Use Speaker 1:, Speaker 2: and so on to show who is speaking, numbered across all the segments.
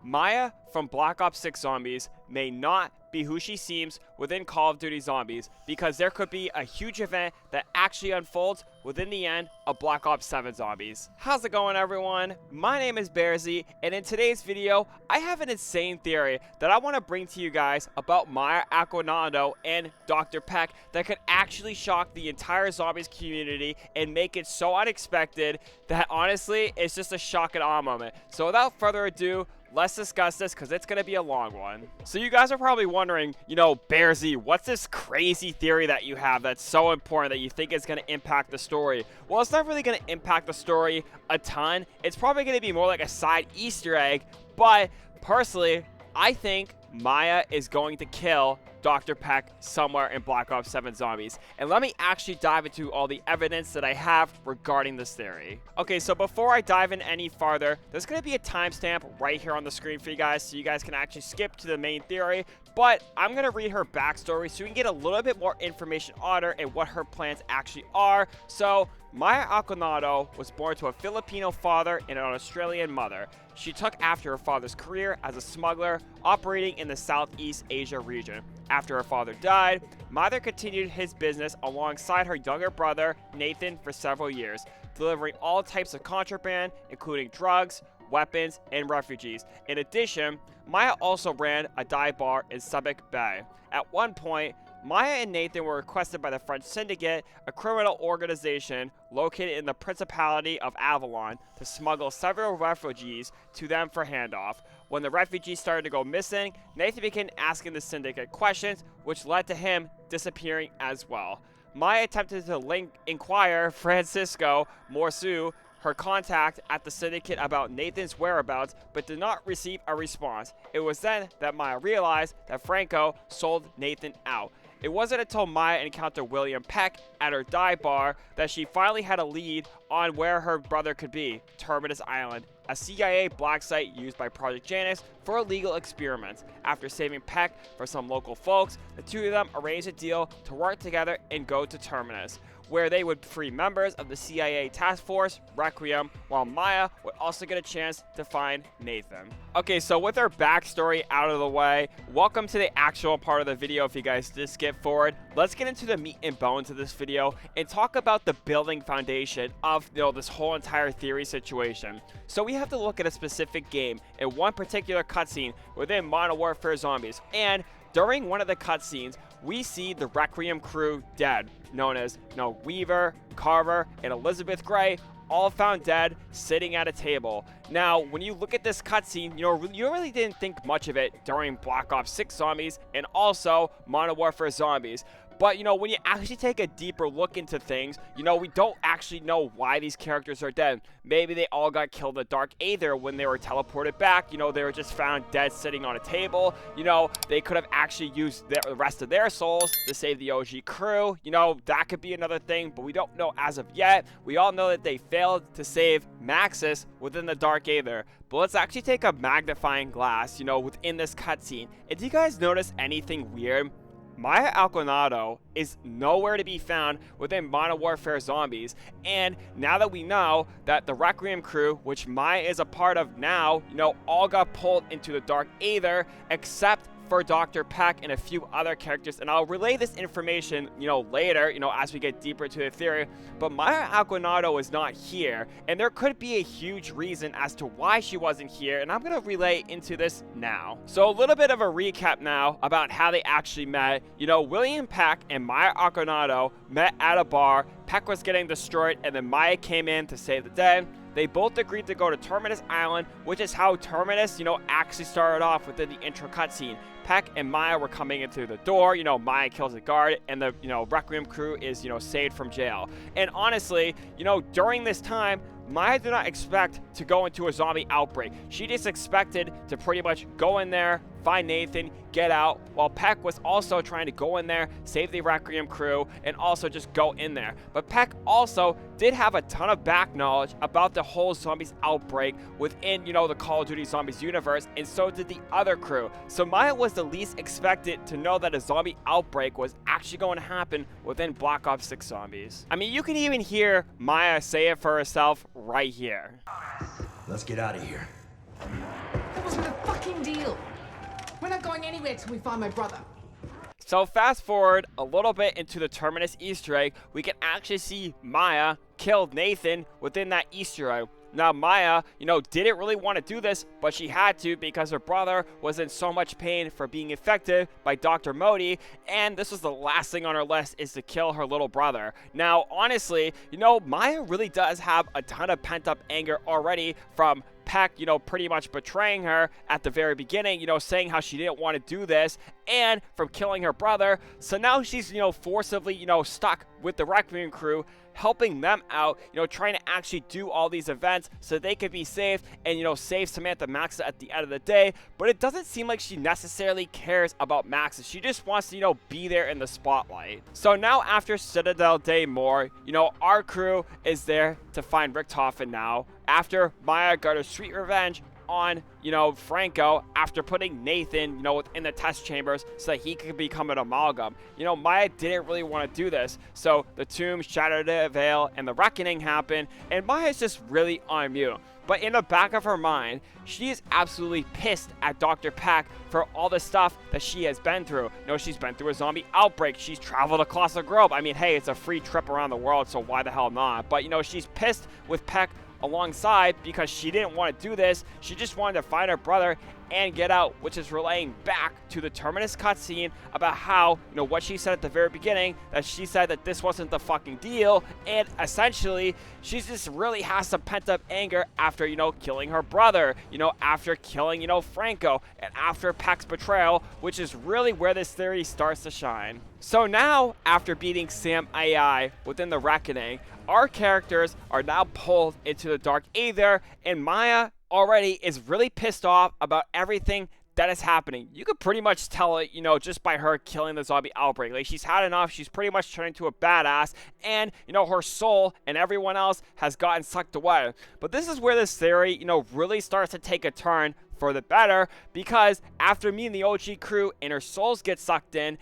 Speaker 1: Maya from Black Ops 6 Zombies may not be who she seems within Call of Duty Zombies, because there could be a huge event that actually unfolds within the end of Black Ops 7 Zombies. How's it going, everyone? My name is Bearsy, and in today's video, I have an insane theory that I want to bring to you guys about Maya Aquinado and Dr. Peck that could actually shock the entire Zombies community and make it so unexpected that honestly, it's just a shock and awe moment. So without further ado, let's discuss this because it's going to be a long one. So you guys are probably wondering, Bearsy, what's this crazy theory that you have that's so important that you think is going to impact the story? Well, it's not really going to impact the story a ton. It's probably going to be more like a side Easter egg. But personally, I think Maya is going to kill Dr. Peck somewhere in Black Ops 7 Zombies. And let me actually dive into all the evidence that I have regarding this theory. Okay, so before I dive in any farther, there's going to be a timestamp right here on the screen for you guys, so you guys can actually skip to the main theory. But I'm going to read her backstory so you can get a little bit more information on her and what her plans actually are. So, Maya Aquinado was born to a Filipino father and an Australian mother. She took after her father's career as a smuggler operating in the Southeast Asia region. After her father died, Maya continued his business alongside her younger brother, Nathan, for several years, delivering all types of contraband, including drugs, weapons, and refugees. In addition, Maya also ran a dive bar in Subic Bay. At one point, Maya and Nathan were requested by the French Syndicate, a criminal organization located in the Principality of Avalon, to smuggle several refugees to them for handoff. When the refugees started to go missing, Nathan began asking the Syndicate questions, which led to him disappearing as well. Maya attempted to inquire Francisco Morsu, her contact at the Syndicate, about Nathan's whereabouts, but did not receive a response. It was then that Maya realized that Franco sold Nathan out. It wasn't until Maya encountered William Peck at her dive bar that she finally had a lead on where her brother could be: Terminus Island, a CIA black site used by Project Janus for illegal experiments. After saving Peck for some local folks, the two of them arranged a deal to work together and go to Terminus, where they would free members of the CIA task force, Requiem, while Maya would also get a chance to find Nathan. Okay, so with her backstory out of the way, welcome to the actual part of the video. If you guys did skip forward, let's get into the meat and bones of this video and talk about the building foundation of this whole entire theory situation. So we have to look at a specific game in one particular cutscene within Modern Warfare Zombies, and during one of the cutscenes, we see the Requiem crew dead, known as Weaver, Carver, and Elizabeth Gray, all found dead, sitting at a table. Now, when you look at this cutscene, you really didn't think much of it during Black Ops 6 Zombies and also Modern Warfare Zombies. But, when you actually take a deeper look into things, we don't actually know why these characters are dead. Maybe they all got killed in the Dark Aether when they were teleported back. They were just found dead sitting on a table. They could have actually used the rest of their souls to save the OG crew. That could be another thing, but we don't know as of yet. We all know that they failed to save Maxis within the Dark Aether. But let's actually take a magnifying glass, within this cutscene. And do you guys notice anything weird? Maya Aquinado is nowhere to be found within Modern Warfare Zombies, and now that we know that the Requiem crew, which Maya is a part of now, all got pulled into the Dark Aether, except for Dr. Peck and a few other characters, and I'll relay this information, later, as we get deeper into the theory. But Maya Aquinado is not here, and there could be a huge reason as to why she wasn't here, and I'm gonna relay into this now. So a little bit of a recap now about how they actually met. William Peck and Maya Aquinado met at a bar. Peck was getting destroyed, and then Maya came in to save the day. They both agreed to go to Terminus Island, which is how Terminus, actually started off within the intro cutscene. Peck and Maya were coming in through the door. Maya kills a guard, and the, Requiem crew is, saved from jail. And honestly, during this time, Maya did not expect to go into a zombie outbreak. She just expected to pretty much go in there, find Nathan, get out, while Peck was also trying to go in there, save the Requiem crew, and also just go in there. But Peck also did have a ton of back knowledge about the whole zombies outbreak within, the Call of Duty Zombies universe, and so did the other crew. So Maya was the least expected to know that a zombie outbreak was actually going to happen within Black Ops 6 Zombies. I mean, you can even hear Maya say it for herself right here.
Speaker 2: Let's get out of here.
Speaker 3: That wasn't a fucking
Speaker 2: We're not going anywhere till we find my brother.
Speaker 1: So fast forward a little bit into the Terminus Easter egg, we can actually see Maya kill Nathan within that Easter egg. Now Maya, didn't really want to do this, but she had to because her brother was in so much pain for being infected by Dr. Modi, and this was the last thing on her list, is to kill her little brother. Now, honestly, Maya really does have a ton of pent-up anger already from Peck, pretty much betraying her at the very beginning, saying how she didn't want to do this, and from killing her brother. So now she's, forcibly, stuck with the Requiem crew, helping them out, trying to actually do all these events so they could be safe and, save Samantha Maxa at the end of the day. But it doesn't seem like she necessarily cares about Maxa. She just wants to, be there in the spotlight. So now after Citadel Day more, our crew is there to find Richtofen now. After Maya got her sweet revenge on, Franco after putting Nathan, within the test chambers so that he could become an amalgam. Maya didn't really want to do this. So the tomb, Shattered Veil, and the Reckoning happened, and Maya's just really on mute. But in the back of her mind, she is absolutely pissed at Dr. Peck for all the stuff that she has been through. She's been through a zombie outbreak. She's traveled across the globe. I mean, hey, it's a free trip around the world, so why the hell not? But, she's pissed with Peck alongside because she didn't want to do this. She just wanted to find her brother and get out, which is relaying back to the Terminus cutscene about how, what she said at the very beginning, that she said that this wasn't the fucking deal, and essentially, she just really has some pent-up anger after, killing her brother, after killing, Franco, and after Peck's betrayal, which is really where this theory starts to shine. So now, after beating Sam AI within the Reckoning, our characters are now pulled into the Dark Aether, and Maya already is really pissed off about everything that is happening. You could pretty much tell it, just by her killing the zombie outbreak. Like, she's had enough. She's pretty much turned into a badass, and, her soul and everyone else has gotten sucked away. But this is where this theory, really starts to take a turn for the better, because after meeting the OG crew and her souls get sucked in,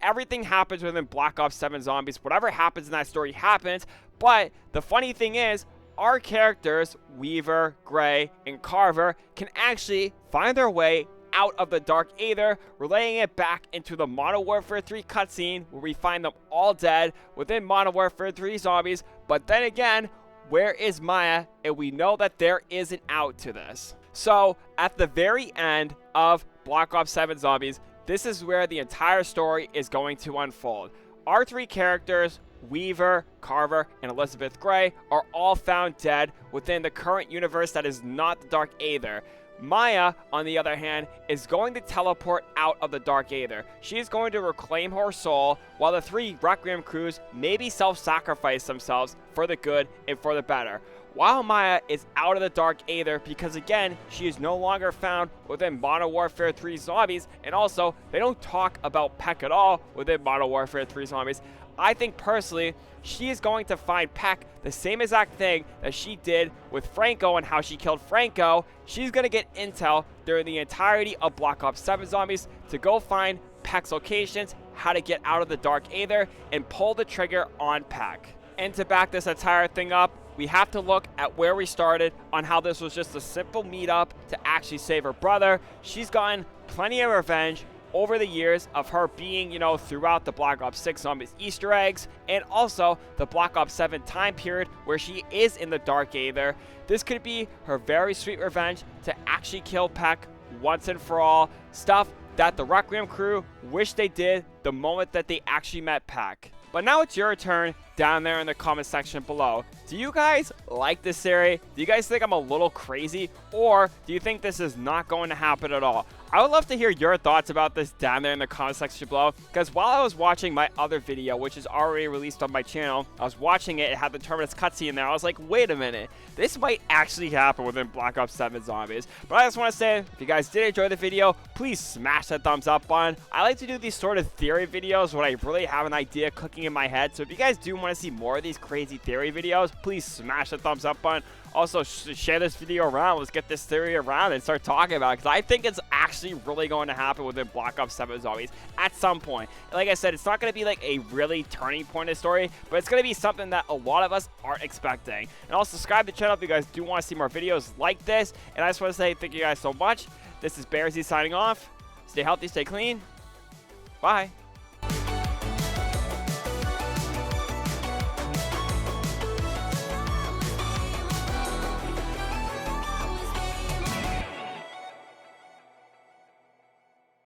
Speaker 1: everything happens within Black Ops 7 Zombies. Whatever happens in that story happens. But the funny thing is, our characters, Weaver, Gray, and Carver, can actually find their way out of the Dark Aether, relaying it back into the Modern Warfare 3 cutscene, where we find them all dead within Modern Warfare 3 Zombies. But then again, where is Maya? And we know that there is an out to this. So, at the very end of Black Ops 7 Zombies, this is where the entire story is going to unfold. Our three characters, Weaver, Carver, and Elizabeth Gray, are all found dead within the current universe that is not the Dark Aether. Maya, on the other hand, is going to teleport out of the Dark Aether. She is going to reclaim her soul, while the three Requiem crews maybe self-sacrifice themselves for the good and for the better. While Maya is out of the Dark Aether, because again, she is no longer found within Modern Warfare 3 Zombies, and also, they don't talk about Peck at all within Modern Warfare 3 Zombies. I think personally, she is going to find Peck the same exact thing that she did with Franco and how she killed Franco. She's going to get intel during the entirety of Black Ops 7 Zombies to go find Peck's locations, how to get out of the Dark Aether, and pull the trigger on Peck. And to back this entire thing up, we have to look at where we started on how this was just a simple meetup to actually save her brother. She's gotten plenty of revenge over the years of her being, throughout the Black Ops 6 Zombies Easter eggs, and also the Black Ops 7 time period where she is in the Dark Aether. This could be her very sweet revenge to actually kill Peck once and for all, stuff that the Requiem crew wish they did the moment that they actually met Peck. But now it's your turn down there in the comment section below. Do you guys like this theory? Do you guys think I'm a little crazy? Or do you think this is not going to happen at all? I would love to hear your thoughts about this down there in the comment section below, because while I was watching my other video, which is already released on my channel, I was watching it, it had the Terminus cutscene in there. I was like, wait a minute, this might actually happen within Black Ops 7 Zombies. But I just want to say, if you guys did enjoy the video, please smash that thumbs up button. I like to do these sort of theory videos when I really have an idea cooking in my head. So if you guys do want to see more of these crazy theory videos, please smash the thumbs up button. Also, share this video around. Let's get this theory around and start talking about it, because I think it's actually really going to happen within Black Ops 7 Zombies at some point. And like I said, it's not going to be like a really turning point in the story, but it's going to be something that a lot of us aren't expecting. And also, subscribe to the channel if you guys do want to see more videos like this. And I just want to say thank you guys so much. This is Bearsy signing off. Stay healthy, stay clean. Bye.